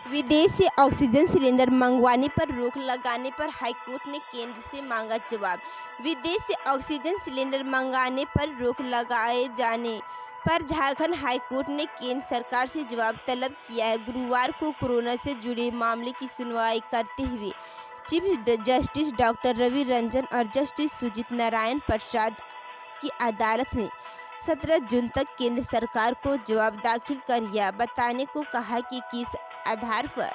विदेश से oxygen cylinder मंगवाने पर रोक लगाने पर हाईकोर्ट ने केंद्र से मांगा जवाब। विदेश से ऑक्सीजन सिलेंडर मंगाने पर रोक लगाए जाने पर झारखंड हाईकोर्ट ने केंद्र सरकार से जवाब तलब किया है। गुरुवार को कोरोना से जुड़े मामले की सुनवाई करते हुए chief justice doctor Ravi Ranjan और जस्टिस सुजीत नारायण प्रसाद की अदालत ने 17 जून तक केंद्र सरकार को जवाब दाखिल कर यह बताने को कहा कि किस आधार पर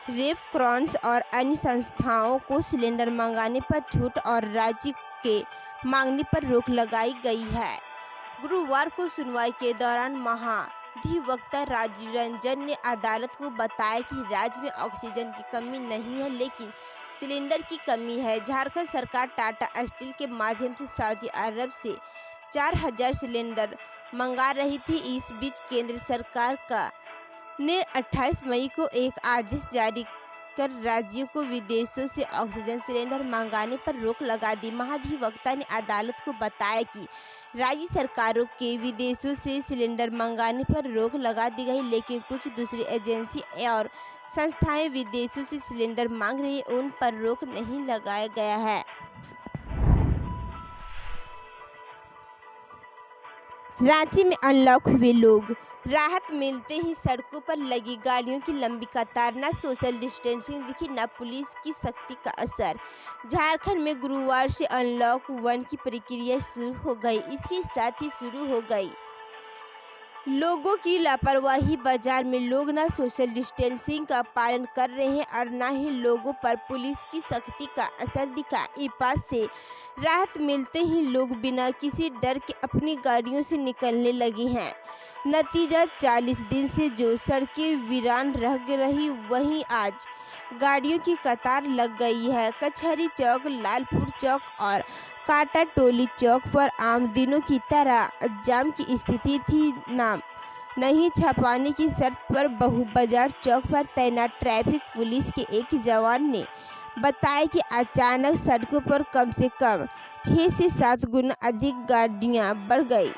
रेड क्रॉस और अन्य संस्थाओं को सिलेंडर मंगाने पर छूट और राज्य के मांगने पर रोक लगाई गई है। गुरुवार को सुनवाई के दौरान महाधिवक्ता राजीव रंजन ने अदालत को बताया कि राज्य में ऑक्सीजन की कमी नहीं है, लेकिन सिलेंडर की कमी है। झारखंड सरकार टाटा स्टील के माध्यम से सऊदी अरब से 4000 सिलेंडर मंगा रही थी। इस बीच केंद्र सरकार ने 28 मई को एक आदेश जारी कर राज्यों को विदेशों से ऑक्सीजन सिलेंडर मंगाने पर रोक लगा दी। महाधिवक्ता ने अदालत को बताया कि राज्य सरकारों के विदेशों से सिलेंडर मंगाने पर रोक लगा दी गई, लेकिन कुछ दूसरी एजेंसी और संस्थाएं विदेशों से सिलेंडर मांग रही हैं, उन पर रोक नहीं लगाया गया है। रांची में अनलॉक हुए लोग, राहत मिलते ही सड़कों पर लगी गाड़ियों की लंबी कतार। न सोशल डिस्टेंसिंग दिखी, न पुलिस की सख्ती का असर। झारखंड में गुरुवार से अनलॉक 1 की प्रक्रिया शुरू हो गई। इसके साथ ही शुरू हो गई लोगों की लापरवाही। बाजार में लोग न सोशल डिस्टेंसिंग का पालन कर रहे हैं और न ही लोगों पर पुलिस की सख्ती का असर दिखा। ईपास से राहत मिलते ही लोग बिना किसी डर के अपनी गाड़ियों से निकलने लगे हैं। नतीजा 40 दिन से जो सड़कें वीरान रह रही, वहीं आज गाड़ियों की कतार लग गई है। कचहरी चौक, लालपुर चौक और काटा टोली चौक पर आम दिनों की तरह जाम की स्थिति थी। नाम नहीं छापाने की शर्त पर बहु बाजार चौक पर तैनात ट्रैफिक पुलिस के एक जवान ने बताया कि अचानक सड़कों पर कम से कम 6 से 7 गुना अधिक गाड़ियां बढ़ गई।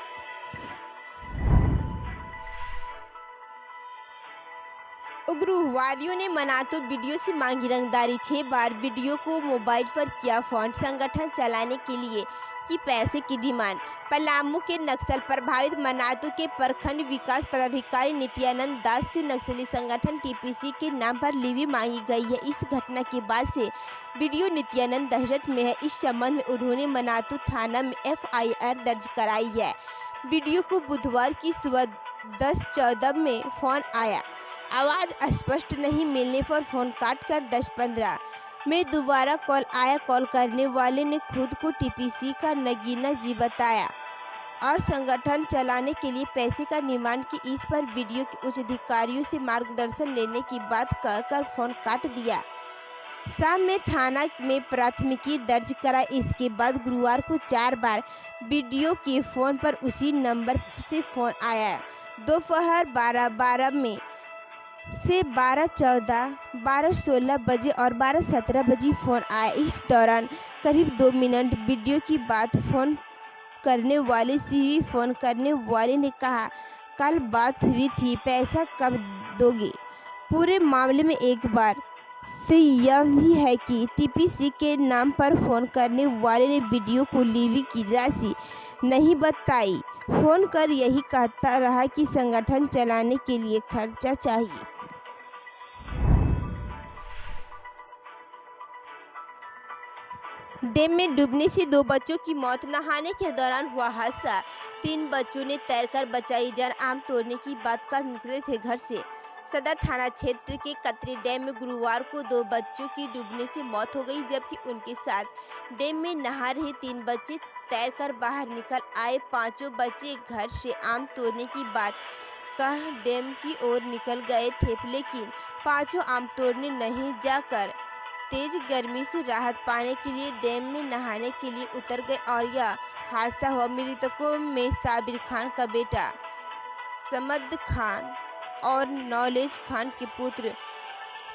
उग्रवादियों ने मनातू वीडियो से मांगी रंगदारी। 6 बार वीडियो को मोबाइल पर किया फोन। संगठन चलाने के लिए की पैसे की डिमांड। पलामू के नक्सल प्रभावित मनातू के प्रखंड विकास पदाधिकारी नित्यानंद दास से नक्सली संगठन टीपीसी के नाम पर लीवी मांगी गई है। इस घटना के बाद से वीडियो नित्यानंद दहशत में है। इस संबंध में उन्होंने मनातू थाना में FIR दर्ज कराई है। वीडियो को बुधवार की सुबह 10:14 में फोन आया। आवाज़ स्पष्ट नहीं मिलने पर फोन काटकर 10:15 में दोबारा कॉल आया। कॉल करने वाले ने खुद को टीपीसी का नगीना जी बताया और संगठन चलाने के लिए पैसे का निर्माण की। इस पर वीडियो के उच्च अधिकारियों से मार्गदर्शन लेने की बात कहकर फोन काट दिया। शाम में थाना में प्राथमिकी दर्ज करा। इसके बाद गुरुवार को 4 बार वीडियो के फ़ोन पर उसी नंबर से फ़ोन आया। दोपहर 12:12 में से 12:14, 12:16 बजे और 12:17 बजे फ़ोन आया। इस दौरान करीब 2 मिनट वीडियो की बात फ़ोन करने वाले से ही फ़ोन करने वाले ने कहा, कल बात हुई थी, पैसा कब दोगे? पूरे मामले में एक बार तो यह भी है कि टीपीसी के नाम पर फ़ोन करने वाले ने वीडियो को लीवी की राशि नहीं बताई। फ़ोन कर यही कहता रहा कि संगठन चलाने के लिए खर्चा चाहिए। डैम में डूबने से 2 बच्चों की मौत। नहाने के दौरान हुआ हादसा। 3 बच्चों ने तैरकर बचाई जान। आम तोड़ने की बात का निकले थे घर से। सदर थाना क्षेत्र के कतरी डैम में गुरुवार को 2 बच्चों की डूबने से मौत हो गई, जबकि उनके साथ डैम में नहा रहे 3 बच्चे तैरकर बाहर निकल आए। 5 बच्चे घर से आम तोड़ने की बात कह डैम की ओर निकल गए थे, लेकिन 5 आम तोड़ने नहीं जाकर तेज गर्मी से राहत पाने के लिए डैम में नहाने के लिए उतर गए और यह हादसा हुआ। मृतकों में साबिर खान का बेटा समद खान और नौलेज खान के पुत्र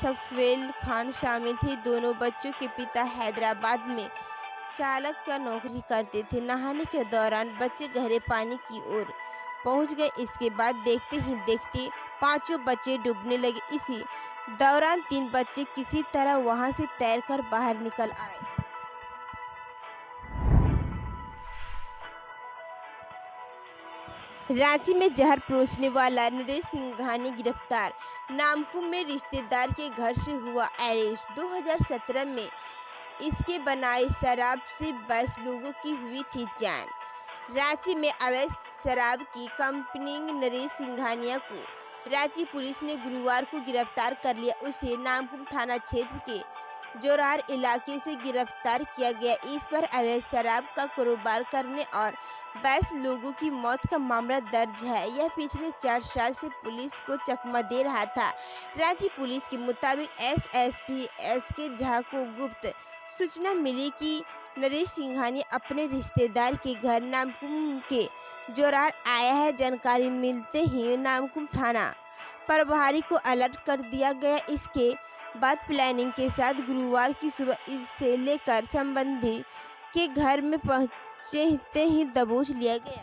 सफेल खान शामिल थे। दोनों बच्चों के पिता हैदराबाद में चालक का नौकरी करते थे। नहाने के दौरान बच्चे गहरे पानी की ओर पहुंच गए। इसके बाद देखते ही देखते पांचों बच्चे डूबने लगे। इसी दौरान 3 बच्चे किसी तरह वहां से तैरकर बाहर निकल आए। रांची में जहर परोसने वाला नरेश सिंघानी गिरफ्तार। नामकुम में रिश्तेदार के घर से हुआ अरेस्ट। 2017 में इसके बनाए शराब से 22 लोगों की हुई थी जान। रांची में अवैध शराब की कंपनी नरेश सिंघानिया को रांची पुलिस ने गुरुवार को गिरफ्तार कर लिया। उसे नामकुम थाना क्षेत्र के जोरार इलाके से गिरफ्तार किया गया। इस पर अवैध शराब का कारोबार करने और 22 लोगों की मौत का मामला दर्ज है। यह पिछले 4 साल से पुलिस को चकमा दे रहा था। रांची पुलिस के मुताबिक एसएसपी एसके झा को गुप्त सूचना मिली कि नरेश सिंघानी अपने रिश्तेदार के घर नामकुम के जोरार आया है। जानकारी मिलते ही नामकुम थाना प्रभारी को अलर्ट कर दिया गया। इसके बाद प्लानिंग के साथ गुरुवार की सुबह इसे लेकर संबंधी के घर में पहुंचते ही दबोच लिया गया।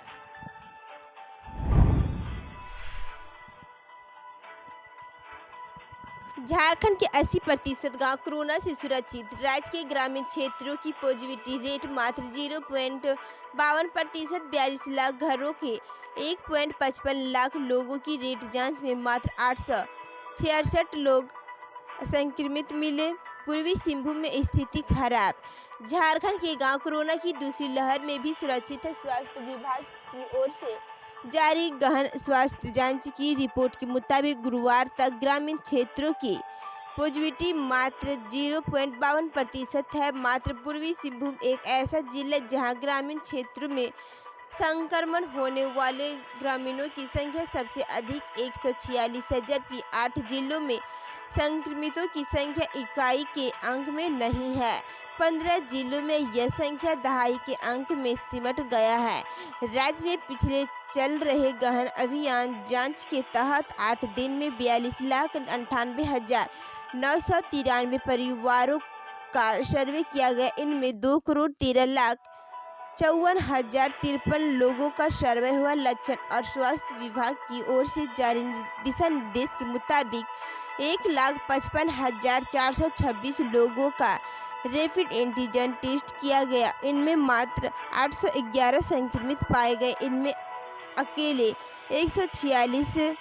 झारखंड के 80% गांव कोरोना से सुरक्षित। राज्य के ग्रामीण क्षेत्रों की पॉजिटिविटी रेट मात्र 0.52%। 42 लाख घरों के 1.55 लाख लोगों की रेट जांच में मात्र 866 लोग संक्रमित मिले। पूर्वी सिंहभूम में स्थिति खराब। झारखंड के गांव कोरोना की दूसरी लहर में भी सुरक्षित है। स्वास्थ्य विभाग की ओर से जारी गहन स्वास्थ्य जांच की रिपोर्ट के मुताबिक गुरुवार तक ग्रामीण क्षेत्रों की पॉजिटिविटी मात्र 0.52% है। मात्र पूर्वी सिंहभूम एक ऐसा जिला जहां ग्रामीण क्षेत्रों में संक्रमण होने वाले ग्रामीणों की संख्या सबसे अधिक 146 है, जबकि 8 जिलों में संक्रमितों की संख्या इकाई के अंक में नहीं है। 15 जिलों में यह संख्या दहाई के अंक में सिमट गया है। राज्य में पिछले चल रहे गहन अभियान जांच के तहत 8 दिन में 42,98,993 परिवारों का सर्वे किया गया। इनमें 2,13,54,053 लोगों का सर्वे हुआ। लक्षण और स्वास्थ्य विभाग की ओर से जारी दिशा निर्देश के मुताबिक 1,55,426 लोगों का रैपिड एंटीजन टेस्ट किया गया। इनमें मात्र 811 संक्रमित पाए गए। इनमें अकेले 146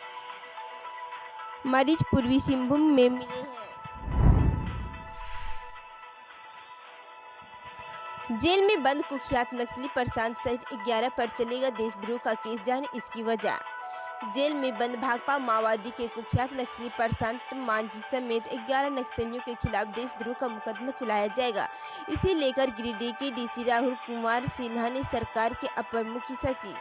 मरीज पूर्वी सिंहभूम में मिले हैं। जेल में बंद कुख्यात नक्सली प्रशांत सहित 11 पर चलेगा देशद्रोह का केस। जाने इसकी वजह। जेल में बंद भाकपा माओवादी के कुख्यात नक्सली प्रशांत मांझी समेत 11 नक्सलियों के खिलाफ देशद्रोह का मुकदमा चलाया जाएगा। इसे लेकर गिरिडीह के डीसी राहुल कुमार सिन्हा ने सरकार के अपर मुख्य सचिव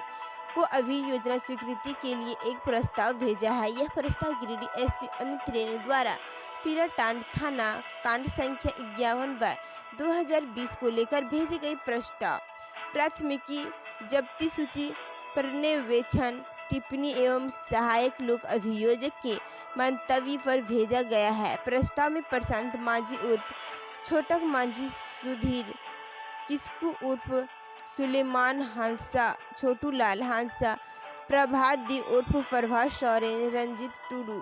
को अभियोजना स्वीकृति के लिए एक प्रस्ताव भेजा है। यह प्रस्ताव गिरिडीह एसपी अमित रेणु द्वारा पीराटांड थाना कांड संख्या 51/2020 को लेकर भेजे गए प्रस्ताव, प्राथमिकी, जब्ती सूची, पर्यवेक्षण, टिप्पणी एवं सहायक लोक अभियोजक के मंतव्य पर भेजा गया है। प्रस्ताव में प्रशांत मांझी उर्फ छोटक मांझी, सुधीर किस्कू उर्फ सुलेमान हांसा, छोटू लाल हांसा, प्रभात दी उर्फ प्रभात सोरेन, रंजीत टुडू,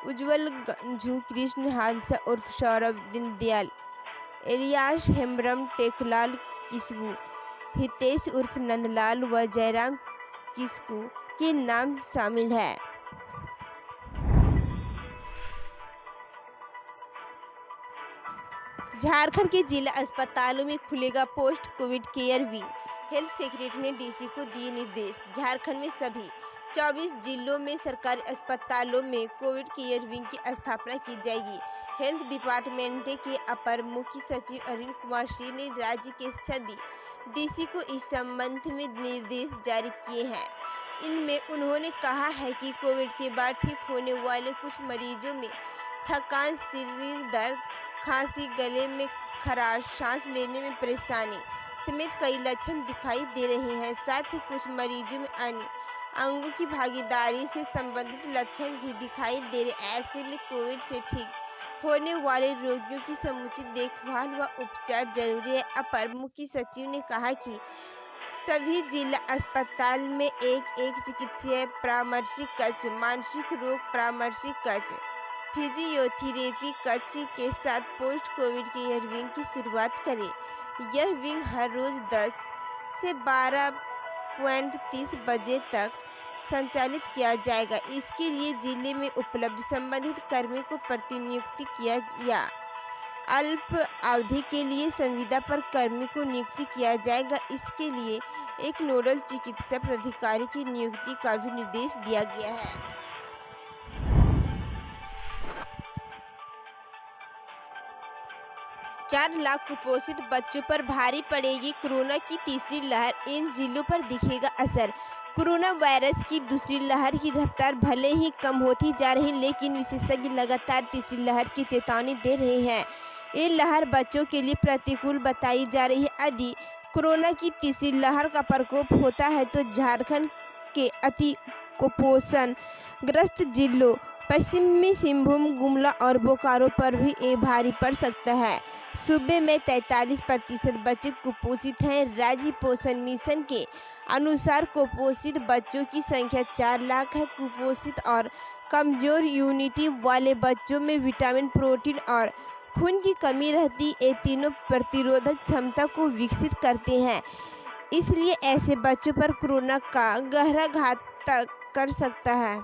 उज्जवल गंझू, कृष्ण हांसा उर्फ सौरभ दीनदयाल, इलियास हेम्ब्रम, टेकलाल किस्कू, हितेश उर्फ नंदलाल व जयराम किस्कू के नाम शामिल है। झारखंड के जिला अस्पतालों में खुलेगा post Covid care wing. Health secretary ने डीसी को दिए निर्देश। झारखंड में सभी 24 जिलों में सरकारी अस्पतालों में कोविड केयर विंग की स्थापना की जाएगी। हेल्थ डिपार्टमेंट के अपर मुख्य सचिव अरुण कुमार सिंह ने राज्य के सभी डीसी को इस संबंध में निर्देश जारी किए हैं। इनमें उन्होंने कहा है कि कोविड के बाद ठीक होने वाले कुछ मरीजों में थकान, शरीर दर्द, खांसी, गले में खराश, सांस लेने में परेशानी समेत कई लक्षण दिखाई दे रहे हैं। साथ ही कुछ मरीजों में अन्य अंगों की भागीदारी से संबंधित लक्षण भी दिखाई दे रहे। ऐसे में कोविड से ठीक होने वाले रोगियों की समुचित देखभाल व उपचार जरूरी है। अपर मुख्य सचिव ने कहा कि सभी जिला अस्पताल में एक चिकित्सीय परामर्शी कक्ष, मानसिक रोग परामर्शी कक्ष, फिजियोथेरेपी कक्ष के साथ पोस्ट कोविड केयर विंग की शुरुआत करें। यह विंग हर रोज 10 से 12:30 बजे तक संचालित किया जाएगा। इसके लिए जिले में उपलब्ध संबंधित कर्मी को प्रतिनियुक्त किया या अल्प अवधि के लिए संविदा पर कर्मी को नियुक्त किया जाएगा। इसके लिए एक नोडल चिकित्सा पदाधिकारी की नियुक्ति का भी निर्देश दिया गया है। 4 लाख कुपोषित बच्चों पर भारी पड़ेगी कोरोना की तीसरी लहर, इन जिलों पर दिखेगा असर। कोरोना वायरस की दूसरी लहर की रफ्तार भले ही कम होती जा रही, लेकिन विशेषज्ञ लगातार तीसरी लहर की चेतावनी दे रहे हैं। ये लहर बच्चों के लिए प्रतिकूल बताई जा रही है। यदि कोरोना की तीसरी लहर का प्रकोप होता है तो झारखंड के अति कुपोषण ग्रस्त जिलों पश्चिमी सिंहभूम, गुमला और बोकारो पर भी ये भारी पड़ सकता है। सूबे में 43% बच्चे कुपोषित हैं। राज्य पोषण मिशन के अनुसार कुपोषित बच्चों की संख्या 4 लाख है। कुपोषित और कमजोर इम्यूनिटी वाले बच्चों में विटामिन, प्रोटीन और खून की कमी रहती, ये तीनों प्रतिरोधक क्षमता को विकसित करते हैं। इसलिए ऐसे बच्चों पर कोरोना का गहरा घात कर सकता है।